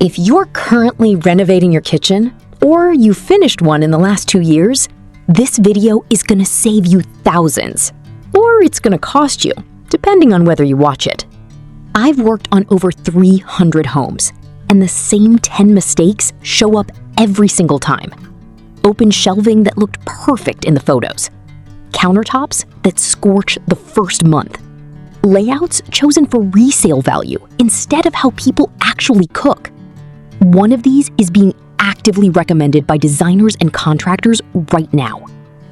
If you're currently renovating your kitchen, or you finished one in the last 2 years, this video is gonna save you thousands. Or it's gonna cost you, depending on whether you watch it. I've worked on over 300 homes, and the same 10 mistakes show up every single time. Open shelving that looked perfect in the photos. Countertops that scorch the first month. Layouts chosen for resale value instead of how people actually cook. One of these is being actively recommended by designers and contractors right now.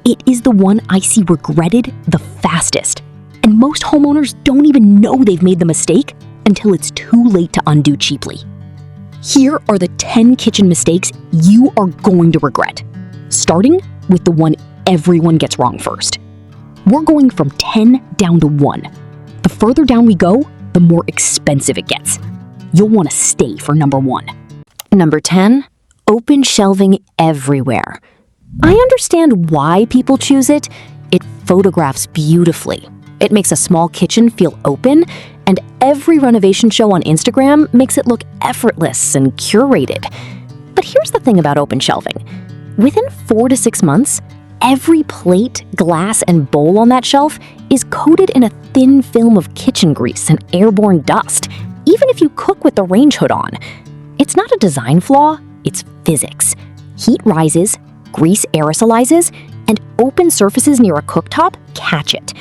It is the one I see regretted the fastest, and most homeowners don't even know they've made the mistake until it's too late to undo cheaply. Here are the 10 kitchen mistakes you are going to regret, starting with the one everyone gets wrong first. We're going from 10 down to 1. The further down we go, the more expensive it gets. You'll want to stay for number 1. Number 10, open shelving everywhere. I understand why people choose it. It photographs beautifully. It makes a small kitchen feel open, and every renovation show on Instagram makes it look effortless and curated. But here's the thing about open shelving. Within 4 to 6 months, every plate, glass, and bowl on that shelf is coated in a thin film of kitchen grease and airborne dust, even if you cook with the range hood on. It's not a design flaw, it's physics. Heat rises, grease aerosolizes, and open surfaces near a cooktop catch it.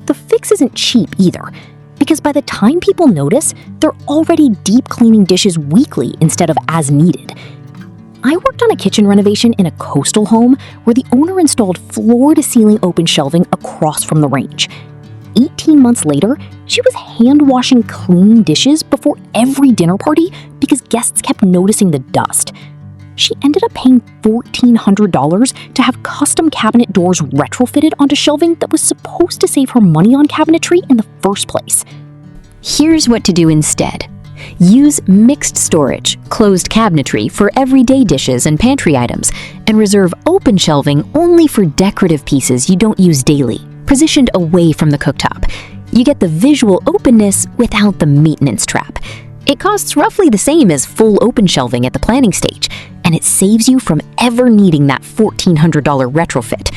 The fix isn't cheap either, because by the time people notice, they're already deep cleaning dishes weekly instead of as needed. I worked on a kitchen renovation in a coastal home where the owner installed floor-to-ceiling open shelving across from the range. 18 months later, she was hand-washing clean dishes before every dinner party because guests kept noticing the dust. She ended up paying $1,400 to have custom cabinet doors retrofitted onto shelving that was supposed to save her money on cabinetry in the first place. Here's what to do instead. Use mixed storage, closed cabinetry for everyday dishes and pantry items, and reserve open shelving only for decorative pieces you don't use daily, positioned away from the cooktop. You get the visual openness without the maintenance trap. It costs roughly the same as full open shelving at the planning stage, and it saves you from ever needing that $1,400 retrofit.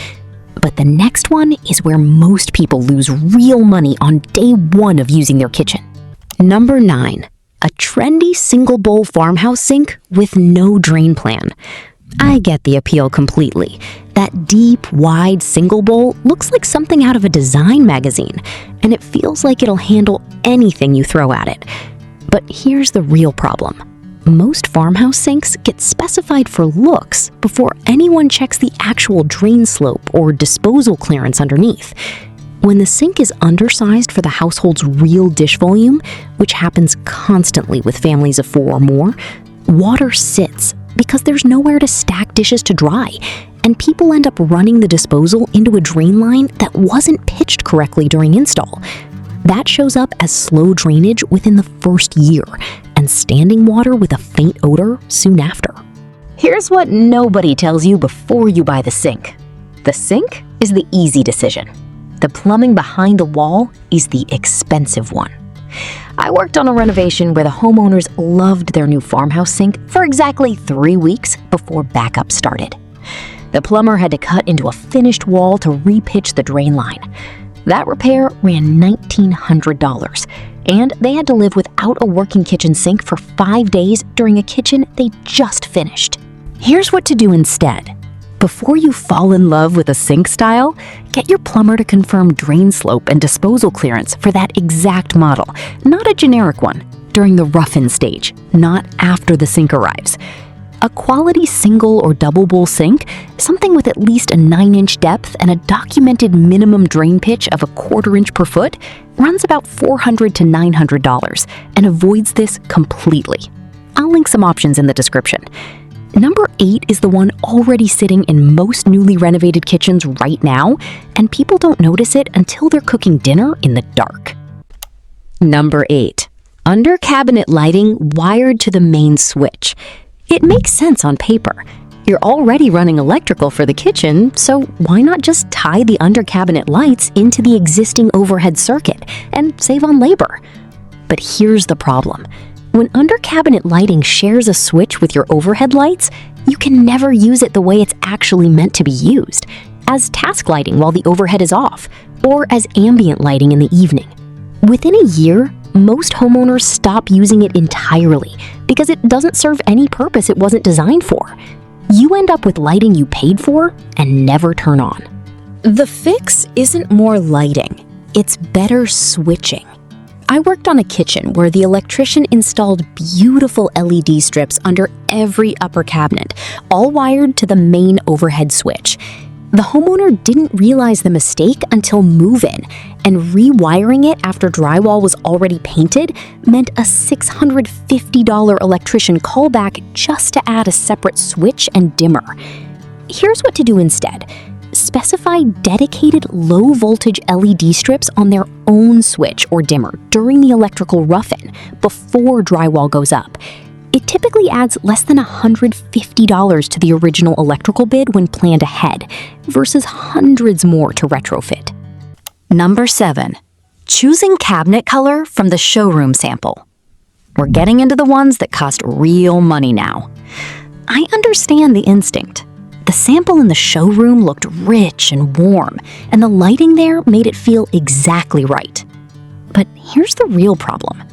But the next one is where most people lose real money on day 1 of using their kitchen. Number 9. A trendy single bowl farmhouse sink with no drain plan. I get the appeal completely. That deep, wide single bowl looks like something out of a design magazine, and it feels like it'll handle anything you throw at it. But here's the real problem. Most farmhouse sinks get specified for looks before anyone checks the actual drain slope or disposal clearance underneath. When the sink is undersized for the household's real dish volume, which happens constantly with families of 4 or more, water sits because there's nowhere to stack dishes to dry, and people end up running the disposal into a drain line that wasn't pitched correctly during install. That shows up as slow drainage within the first year, and standing water with a faint odor soon after. Here's what nobody tells you before you buy the sink. The sink is the easy decision. The plumbing behind the wall is the expensive one. I worked on a renovation where the homeowners loved their new farmhouse sink for exactly 3 weeks before backup started. The plumber had to cut into a finished wall to repitch the drain line. That repair ran $1,900, and they had to live without a working kitchen sink for 5 days during a kitchen they just finished. Here's what to do instead. Before you fall in love with a sink style, get your plumber to confirm drain slope and disposal clearance for that exact model, not a generic one, during the rough-in stage, not after the sink arrives. A quality single or double bowl sink, something with at least a 9-inch depth and a documented minimum drain pitch of 1/4 inch per foot, runs about $400 to $900 and avoids this completely. I'll link some options in the description. Number 8 is the one already sitting in most newly renovated kitchens right now, and people don't notice it until they're cooking dinner in the dark. Number 8. Under cabinet lighting wired to the main switch. It makes sense on paper. You're already running electrical for the kitchen, so why not just tie the under cabinet lights into the existing overhead circuit and save on labor? But here's the problem. When under-cabinet lighting shares a switch with your overhead lights, you can never use it the way it's actually meant to be used, as task lighting while the overhead is off, or as ambient lighting in the evening. Within a year, most homeowners stop using it entirely because it doesn't serve any purpose it wasn't designed for. You end up with lighting you paid for and never turn on. The fix isn't more lighting, it's better switching. I worked on a kitchen where the electrician installed beautiful LED strips under every upper cabinet, all wired to the main overhead switch. The homeowner didn't realize the mistake until move-in, and rewiring it after drywall was already painted meant a $650 electrician callback just to add a separate switch and dimmer. Here's what to do instead. Specify dedicated low-voltage LED strips on their own switch or dimmer during the electrical rough-in before drywall goes up. It typically adds less than $150 to the original electrical bid when planned ahead, versus hundreds more to retrofit. Number 7. Choosing cabinet color from the showroom sample. We're getting into the ones that cost real money now. I understand the instinct. The sample in the showroom looked rich and warm, and the lighting there made it feel exactly right. But here's the real problem.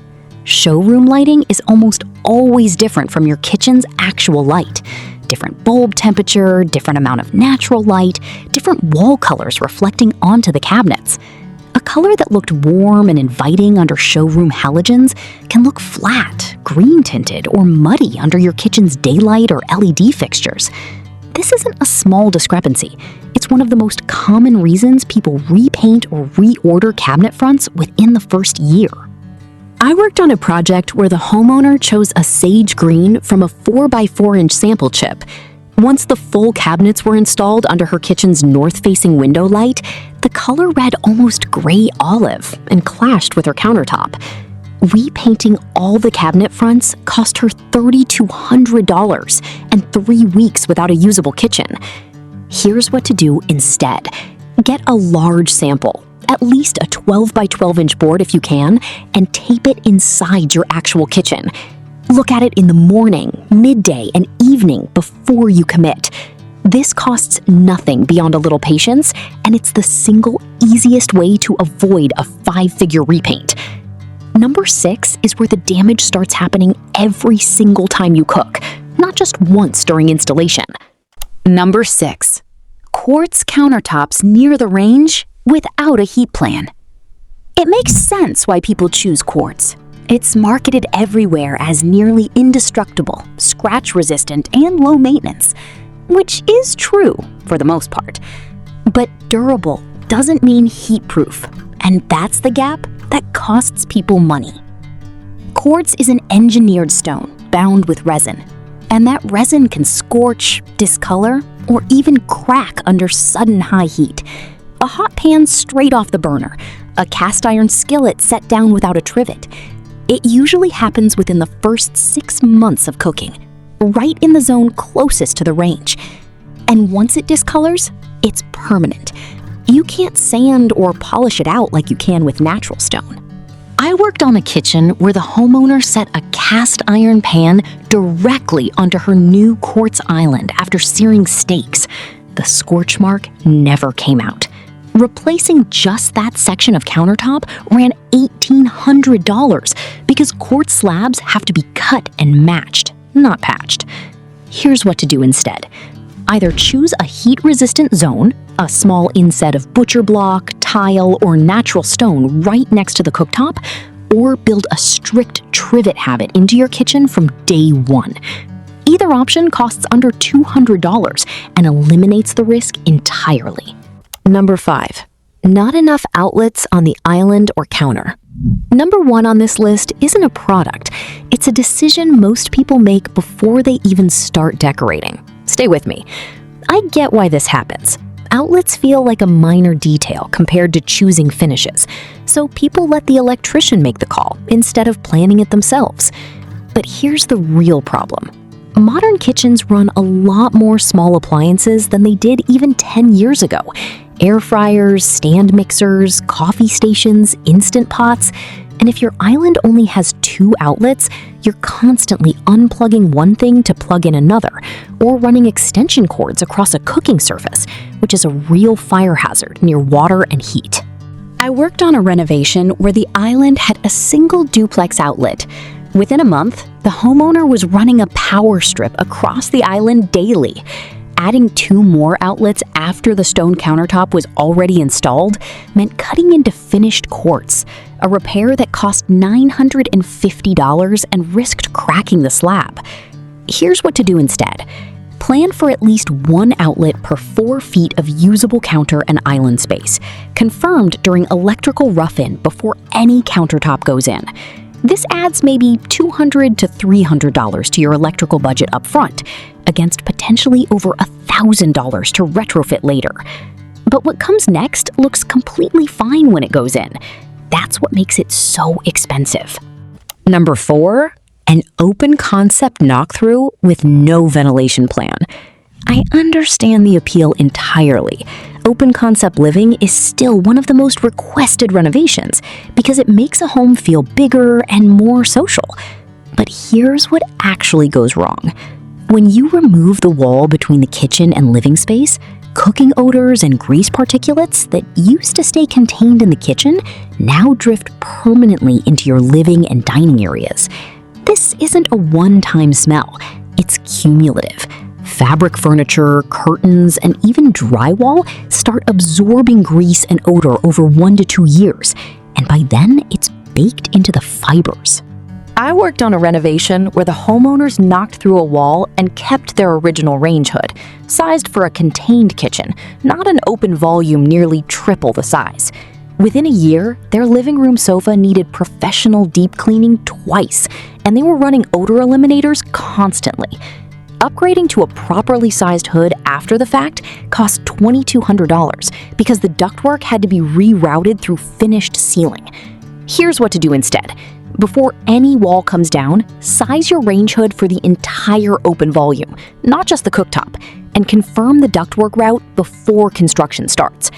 Showroom lighting is almost always different from your kitchen's actual light. Different bulb temperature, different amount of natural light, different wall colors reflecting onto the cabinets. A color that looked warm and inviting under showroom halogens can look flat, green-tinted, or muddy under your kitchen's daylight or LED fixtures. This isn't a small discrepancy. It's one of the most common reasons people repaint or reorder cabinet fronts within the first year. I worked on a project where the homeowner chose a sage green from a 4x4-inch sample chip. Once the full cabinets were installed under her kitchen's north-facing window light, the color read almost gray olive and clashed with her countertop. Repainting all the cabinet fronts cost her $3,200 and 3 weeks without a usable kitchen. Here's what to do instead. Get a large sample, at least a 12 by 12 inch board if you can, and tape it inside your actual kitchen. Look at it in the morning, midday, and evening before you commit. This costs nothing beyond a little patience, and it's the single easiest way to avoid a 5-figure repaint. Number 6 is where the damage starts happening every single time you cook, not just once during installation. Number 6. Quartz countertops near the range without a heat plan. It makes sense why people choose quartz. It's marketed everywhere as nearly indestructible, scratch-resistant, and low maintenance, which is true for the most part. But durable doesn't mean heat-proof, and that's the gap that costs people money. Quartz is an engineered stone bound with resin, and that resin can scorch, discolor, or even crack under sudden high heat. A hot pan straight off the burner, a cast iron skillet set down without a trivet. It usually happens within the first 6 months of cooking, right in the zone closest to the range. And once it discolors, it's permanent. You can't sand or polish it out like you can with natural stone. I worked on a kitchen where the homeowner set a cast iron pan directly onto her new quartz island after searing steaks. The scorch mark never came out. Replacing just that section of countertop ran $1,800 because quartz slabs have to be cut and matched, not patched. Here's what to do instead. Either choose a heat-resistant zone, a small inset of butcher block, tile, or natural stone right next to the cooktop, or build a strict trivet habit into your kitchen from day one. Either option costs under $200 and eliminates the risk entirely. Number 5. Not enough outlets on the island or counter. Number 1 on this list isn't a product. It's a decision most people make before they even start decorating. Stay with me. I get why this happens. Outlets feel like a minor detail compared to choosing finishes, so people let the electrician make the call instead of planning it themselves. But here's the real problem. Modern kitchens run a lot more small appliances than they did even 10 years ago. Air fryers, stand mixers, coffee stations, instant pots. And if your island only has 2 outlets, you're constantly unplugging one thing to plug in another, or running extension cords across a cooking surface, which is a real fire hazard near water and heat. I worked on a renovation where the island had a single duplex outlet. Within a month, the homeowner was running a power strip across the island daily. Adding 2 more outlets after the stone countertop was already installed meant cutting into finished quartz, a repair that cost $950 and risked cracking the slab. Here's what to do instead. Plan for at least 1 outlet per 4 feet of usable counter and island space, confirmed during electrical rough-in before any countertop goes in. This adds maybe $200 to $300 to your electrical budget up front, against potentially over $1,000 to retrofit later. But what comes next looks completely fine when it goes in. That's what makes it so expensive. Number 4, an open concept knock-through with no ventilation plan. I understand the appeal entirely. Open concept living is still one of the most requested renovations because it makes a home feel bigger and more social. But here's what actually goes wrong. When you remove the wall between the kitchen and living space, cooking odors and grease particulates that used to stay contained in the kitchen now drift permanently into your living and dining areas. This isn't a one-time smell, it's cumulative. Fabric furniture, curtains, and even drywall start absorbing grease and odor over 1 to 2 years, and by then it's baked into the fibers. I worked on a renovation where the homeowners knocked through a wall and kept their original range hood, sized for a contained kitchen, not an open volume nearly triple the size. Within a year, their living room sofa needed professional deep cleaning twice, and they were running odor eliminators constantly. Upgrading to a properly sized hood after the fact cost $2,200 because the ductwork had to be rerouted through finished ceiling. Here's what to do instead. Before any wall comes down, size your range hood for the entire open volume, not just the cooktop, and confirm the ductwork route before construction starts.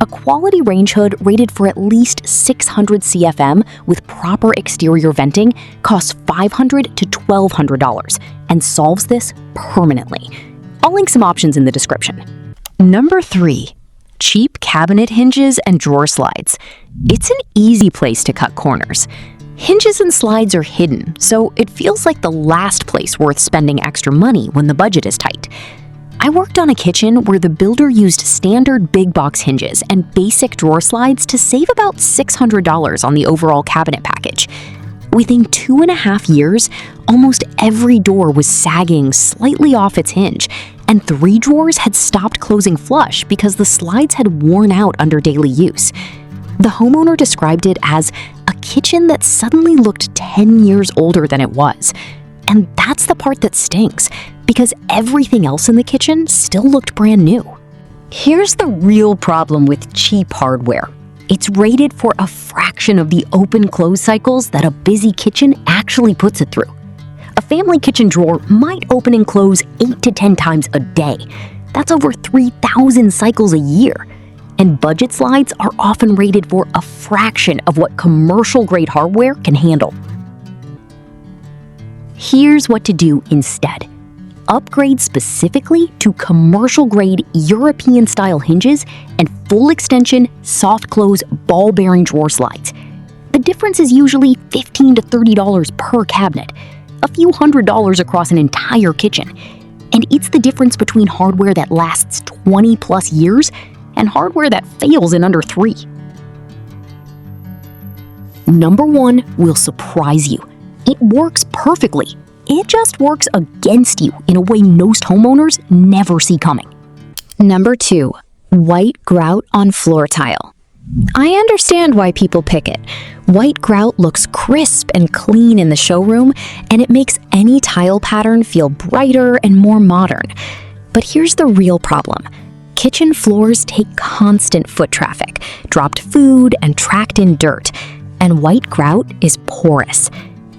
A quality range hood rated for at least 600 CFM with proper exterior venting costs $500 to $1,200 and solves this permanently. I'll link some options in the description. Number 3, cheap cabinet hinges and drawer slides. It's an easy place to cut corners. Hinges and slides are hidden, so it feels like the last place worth spending extra money when the budget is tight. I worked on a kitchen where the builder used standard big box hinges and basic drawer slides to save about $600 on the overall cabinet package. Within 2.5 years, almost every door was sagging slightly off its hinge, and 3 drawers had stopped closing flush because the slides had worn out under daily use. The homeowner described it as a kitchen that suddenly looked 10 years older than it was. And that's the part that stinks, because everything else in the kitchen still looked brand new. Here's the real problem with cheap hardware. It's rated for a fraction of the open-close cycles that a busy kitchen actually puts it through. A family kitchen drawer might open and close 8 to 10 times a day. That's over 3,000 cycles a year. And budget slides are often rated for a fraction of what commercial-grade hardware can handle. Here's what to do instead. Upgrade specifically to commercial-grade European-style hinges and full-extension, soft-close, ball-bearing drawer slides. The difference is usually $15 to $30 per cabinet, a few $100s across an entire kitchen. And it's the difference between hardware that lasts 20-plus years and hardware that fails in under 3. Number 1 will surprise you. It works perfectly. It just works against you in a way most homeowners never see coming. Number 2, white grout on floor tile. I understand why people pick it. White grout looks crisp and clean in the showroom, and it makes any tile pattern feel brighter and more modern. But here's the real problem. Kitchen floors take constant foot traffic, dropped food, and tracked in dirt, and white grout is porous.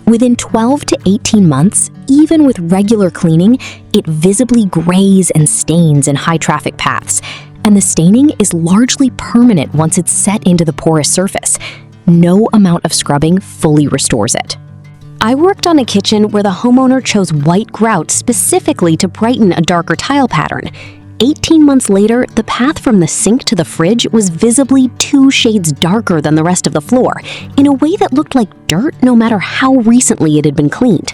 Within 12 to 18 months, even with regular cleaning, it visibly grays and stains in high-traffic paths, and the staining is largely permanent once it's set into the porous surface. No amount of scrubbing fully restores it. I worked on a kitchen where the homeowner chose white grout specifically to brighten a darker tile pattern. 18 months later, the path from the sink to the fridge was visibly 2 shades darker than the rest of the floor, in a way that looked like dirt no matter how recently it had been cleaned.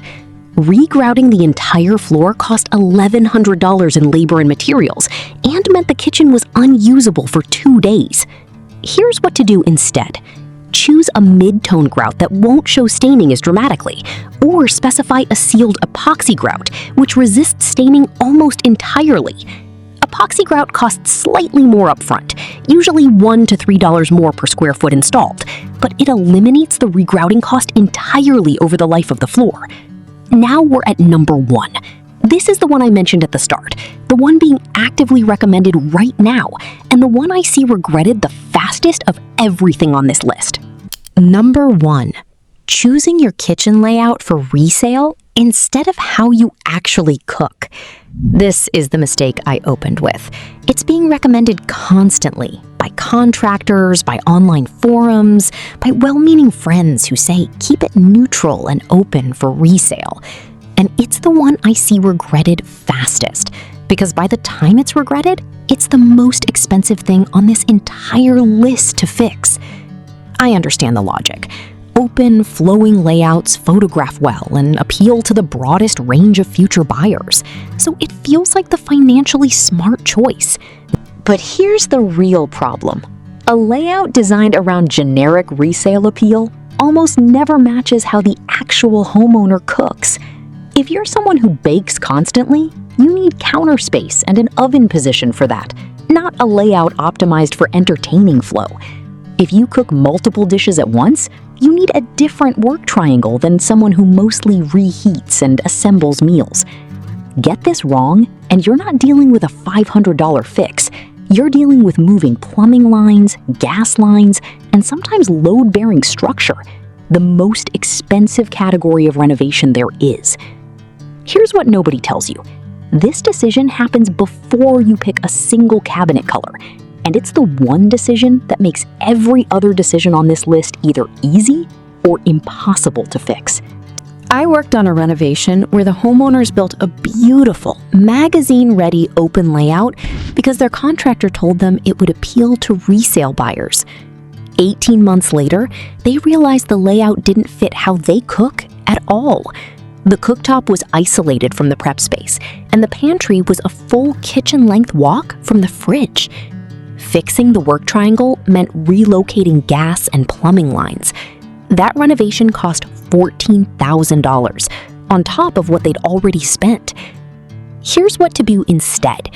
Regrouting the entire floor cost $1,100 in labor and materials, and meant the kitchen was unusable for 2 days. Here's what to do instead. Choose a mid-tone grout that won't show staining as dramatically, or specify a sealed epoxy grout, which resists staining almost entirely. Epoxy grout costs slightly more upfront, usually $1 to $3 more per square foot installed, but it eliminates the regrouting cost entirely over the life of the floor. Now we're at number 1. This is the one I mentioned at the start, the one being actively recommended right now, and the one I see regretted the fastest of everything on this list. Number 1. Choosing your kitchen layout for resale instead of how you actually cook. This is the mistake I opened with. It's being recommended constantly by contractors, by online forums, by well-meaning friends who say keep it neutral and open for resale. And it's the one I see regretted fastest, because by the time it's regretted, it's the most expensive thing on this entire list to fix. I understand the logic. Open, flowing layouts photograph well and appeal to the broadest range of future buyers, so it feels like the financially smart choice. But here's the real problem. A layout designed around generic resale appeal almost never matches how the actual homeowner cooks. If you're someone who bakes constantly, you need counter space and an oven position for that, not a layout optimized for entertaining flow. If you cook multiple dishes at once, you need a different work triangle than someone who mostly reheats and assembles meals. Get this wrong, and you're not dealing with a $500 fix. You're dealing with moving plumbing lines, gas lines, and sometimes load-bearing structure, the most expensive category of renovation there is. Here's what nobody tells you. This decision happens before you pick a single cabinet color, and it's the one decision that makes every other decision on this list either easy or impossible to fix. I worked on a renovation where the homeowners built a beautiful, magazine-ready open layout because their contractor told them it would appeal to resale buyers. 18 months later, they realized the layout didn't fit how they cook at all. The cooktop was isolated from the prep space, and the pantry was a full kitchen-length walk from the fridge. Fixing the work triangle meant relocating gas and plumbing lines. That renovation cost $14,000, on top of what they'd already spent. Here's what to do instead.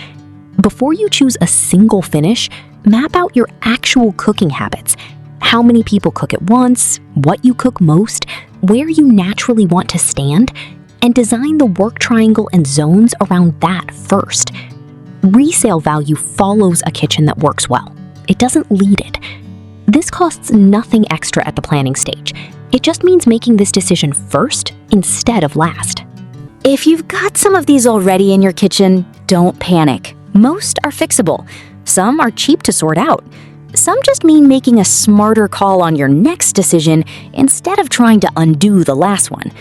Before you choose a single finish, map out your actual cooking habits. How many people cook at once, what you cook most, where you naturally want to stand, and design the work triangle and zones around that first. Resale value follows a kitchen that works well. It doesn't lead it. This costs nothing extra at the planning stage. It just means making this decision first instead of last. If you've got some of these already in your kitchen, don't panic. Most are fixable. Some are cheap to sort out. Some just mean making a smarter call on your next decision instead of trying to undo the last one.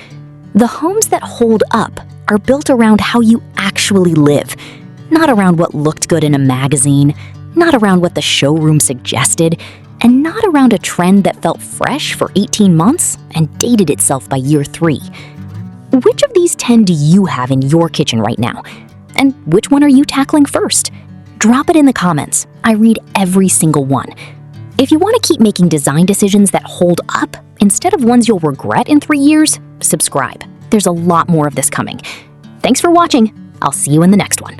The homes that hold up are built around how you actually live, not around what looked good in a magazine, not around what the showroom suggested, and not around a trend that felt fresh for 18 months and dated itself by year 3. Which of these 10 do you have in your kitchen right now? And which one are you tackling first? Drop it in the comments. I read every single one. If you want to keep making design decisions that hold up instead of ones you'll regret in 3 years, subscribe. There's a lot more of this coming. Thanks for watching. I'll see you in the next one.